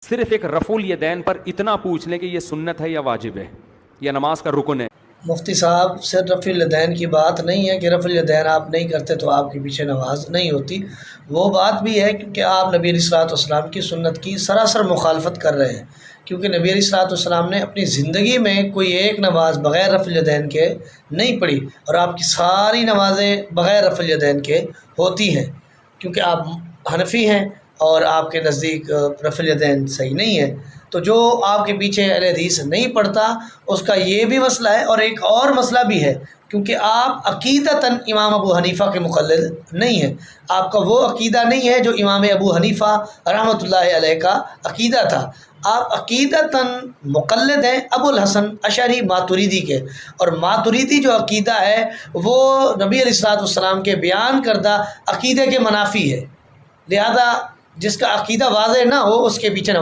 صرف ایک رفع الیدین پر اتنا پوچھ لیں کہ یہ سنت ہے یا واجب ہے یا نماز کا رکن ہے۔ مفتی صاحب، صرف رفع الیدین کی بات نہیں ہے کہ رفع الیدین آپ نہیں کرتے تو آپ کے پیچھے نماز نہیں ہوتی، وہ بات بھی ہے کیونکہ آپ نبی علیہ الصلوۃ والسلام کی سنت کی سراسر مخالفت کر رہے ہیں، کیونکہ نبی علیہ الصلوۃ والسلام نے اپنی زندگی میں کوئی ایک نماز بغیر رفع الیدین کے نہیں پڑھی، اور آپ کی ساری نمازیں بغیر رفع الیدین کے ہوتی ہیں، کیونکہ آپ حنفی ہیں اور آپ کے نزدیک رفع الیدین صحیح نہیں ہے۔ تو جو آپ کے پیچھے اہل حدیث نہیں پڑھتا اس کا یہ بھی مسئلہ ہے، اور ایک اور مسئلہ بھی ہے، کیونکہ آپ عقیدتاً امام ابو حنیفہ کے مقلد نہیں ہیں، آپ کا وہ عقیدہ نہیں ہے جو امام ابو حنیفہ رحمۃ اللہ علیہ کا عقیدہ تھا، آپ عقیدتاً مقلد ہیں ابو الحسن اشعری ماتریدی کے، اور ماتریدی جو عقیدہ ہے وہ نبی علیہ الصلوۃ والسلام کے بیان کردہ عقیدے کے منافی ہے، لہذا جس کا عقیدہ واضح نہ ہو اس کے پیچھے